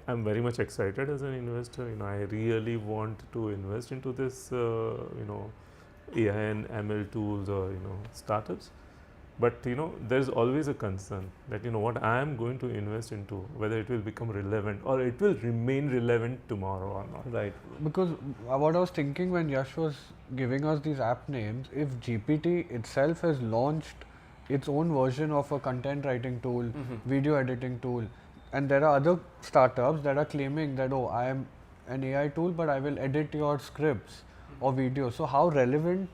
I'm very much excited as an investor. I really want to invest into this, AI and ML tools or startups. But there's always a concern that what I am going to invest into, whether it will become relevant or it will remain relevant tomorrow or not. Right. Because what I was thinking when Yash was giving us these app names, if GPT itself has launched its own version of a content writing tool, video editing tool, and there are other startups that are claiming that, oh, I am an AI tool, but I will edit your scripts or videos. So how relevant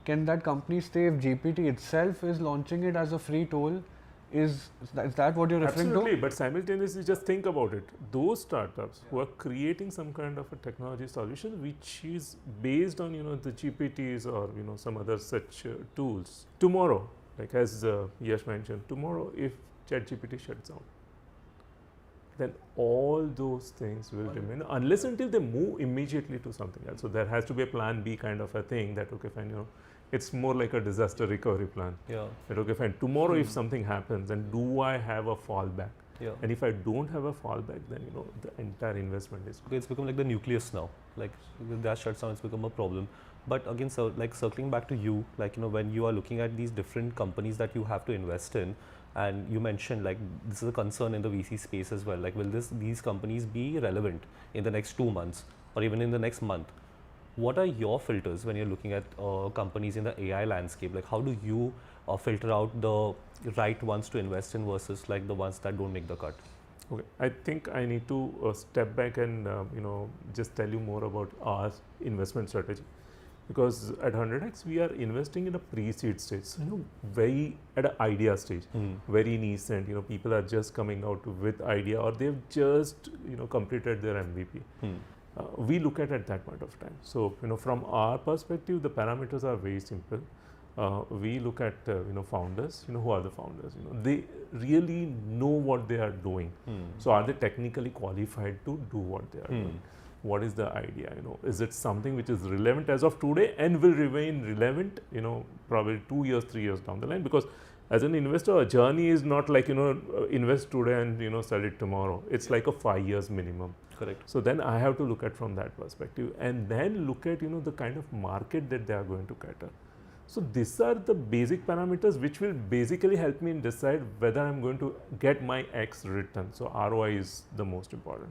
can that company stay if GPT itself is launching it as a free tool? Is that what you're referring Absolutely, to? but simultaneously just think about it. Those startups who are creating some kind of a technology solution which is based on the GPTs or some other such tools. Tomorrow, like as Yash mentioned, tomorrow if ChatGPT shuts down, then all those things will remain unless until they move immediately to something else. So there has to be a plan B kind of a thing that okay fine, it's more like a disaster recovery plan. Yeah. That okay fine, tomorrow if something happens, then do I have a fallback? Yeah. And if I don't have a fallback, then the entire investment is Okay, it's become like the nucleus now. Like if that shuts down, it's become a problem. But again, so like circling back to you, like when you are looking at these different companies that you have to invest in, and you mentioned like this is a concern in the VC space as well. Like will these companies be relevant in the next 2 months or even in the next month? What are your filters when you're looking at companies in the AI landscape? Like how do you filter out the right ones to invest in versus like the ones that don't make the cut? okay. I think I need to step back and just tell you more about our investment strategy. Because at 100x we are investing in a pre-seed stage, so very at an idea stage, very nascent. People are just coming out with idea or they've just completed their MVP. We look at that point of time. So from our perspective, the parameters are very simple. We look at founders. Who are the founders? They really know what they are doing. So are they technically qualified to do what they are doing? What is the idea? Is it something which is relevant as of today and will remain relevant? Probably 2 years, 3 years down the line. Because as an investor, a journey is not like invest today and sell it tomorrow. It's like a 5 years minimum. Correct. So then I have to look at from that perspective and then look at the kind of market that they are going to cater. So these are the basic parameters which will basically help me decide whether I'm going to get my X return. So ROI is the most important.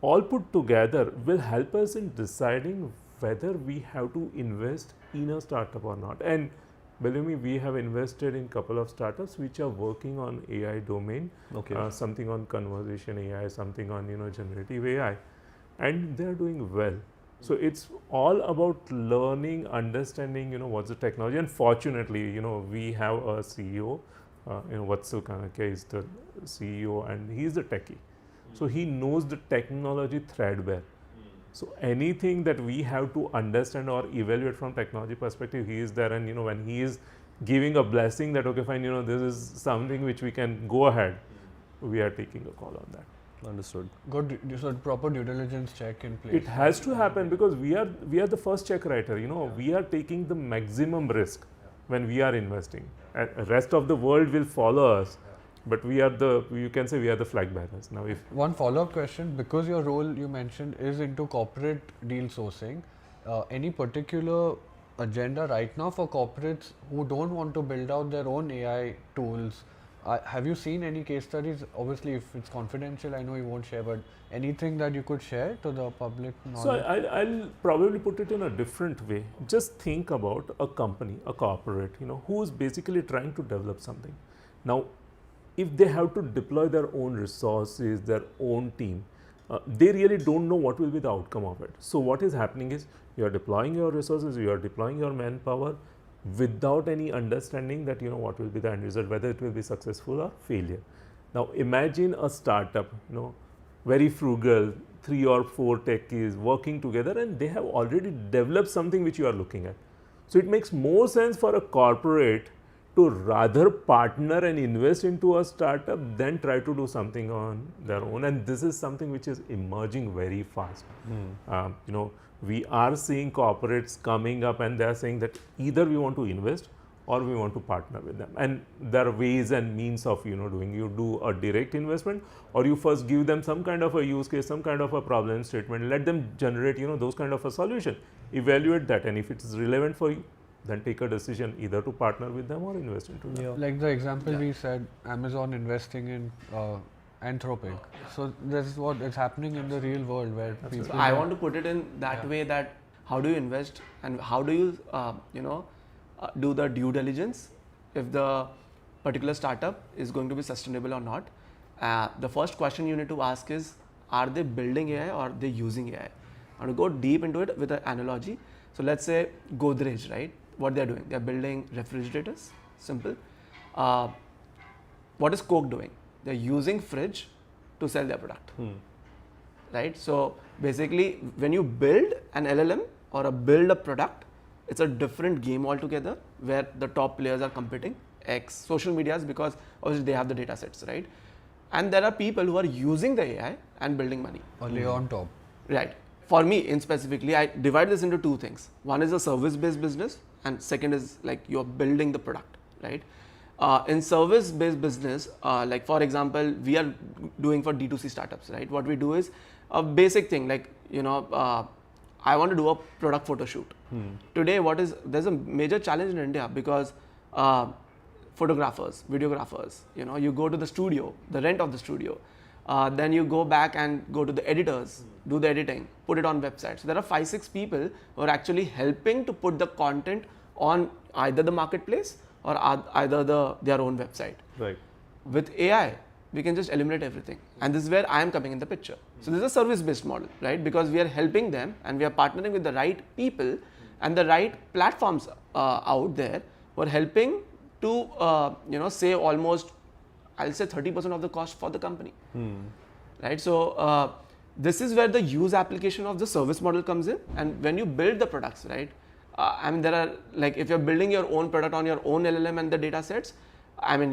All put together will help us in deciding whether we have to invest in a startup or not. And believe me, we have invested in a couple of startups which are working on AI domain, something on conversation AI, something on generative AI, and they are doing well. So it's all about learning, understanding what's the technology, and fortunately we have a CEO, Vatsul Kanake is the CEO, and he's a techie. So he knows the technology threadbare. So anything that we have to understand or evaluate from technology perspective, he is there, and when he is giving a blessing that okay fine, this is something which we can go ahead, we are taking a call on that. Understood. Good, so proper due diligence check in place. It has to happen because we are the first check writer. We are taking the maximum risk when we are investing, and rest of the world will follow us. But we are you can say we are the flag bearers. Now if one follow-up question, because your role you mentioned is into corporate deal sourcing, any particular agenda right now for corporates who don't want to build out their own AI tools? Have you seen any case studies? Obviously, if it's confidential, I know you won't share, but anything that you could share to the public knowledge? So I'll probably put it in a different way. Just think about a company, a corporate, who is basically trying to develop something. Now, if they have to deploy their own resources, their own team, they really don't know what will be the outcome of it. So what is happening is you are deploying your resources, you are deploying your manpower without any understanding that what will be the end result, whether it will be successful or failure. Now imagine a startup, very frugal, 3 or 4 techies working together, and they have already developed something which you are looking at. So it makes more sense for a corporate to rather partner and invest into a startup than try to do something on their own. And this is something which is emerging very fast. We are seeing corporates coming up and they are saying that either we want to invest or we want to partner with them. And there are ways and means of doing. You do a direct investment, or you first give them some kind of a use case, some kind of a problem statement, let them generate those kind of a solution, evaluate that, and if it is relevant for you, then take a decision either to partner with them or invest into them. Like the example we said, Amazon investing in Anthropic. So this is what is happening in the real world where people. So I want to put it in that way, that how do you invest and how do you do the due diligence if the particular startup is going to be sustainable or not. The first question you need to ask is, are they building AI or are they using AI? I want to go deep into it with an analogy. So let's say Godrej, right? What they're doing? They're building refrigerators. Simple. What is Coke doing? They're using fridge to sell their product. Right? So basically, when you build an LLM or build a product, it's a different game altogether where the top players are competing. Social medias, because obviously they have the data sets, right? And there are people who are using the AI and building money. Only on top. Right. For me, in specifically, I divide this into two things. One is a service-based business, and second is like you're building the product, right? In service-based business, like for example, we are doing for D2C startups, right? What we do is a basic thing, like I want to do a product photo shoot. Today, there's a major challenge in India because photographers, videographers, you go to the studio, the rent of the studio, then you go back and go to the editors, do the editing, put it on websites. So there are 5-6 people who are actually helping to put the content on either the marketplace or either their own website. Right. With AI, we can just eliminate everything. And this is where I am coming in the picture. So this is a service-based model, right? Because we are helping them and we are partnering with the right people and the right platforms out there who are helping to, save almost, I'll say 30% of the cost for the company, right? So this is where the use application of the service model comes in. And when you build the products, right? There are, like, if you're building your own product on your own LLM and the data sets,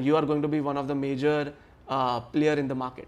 you are going to be one of the major player in the market.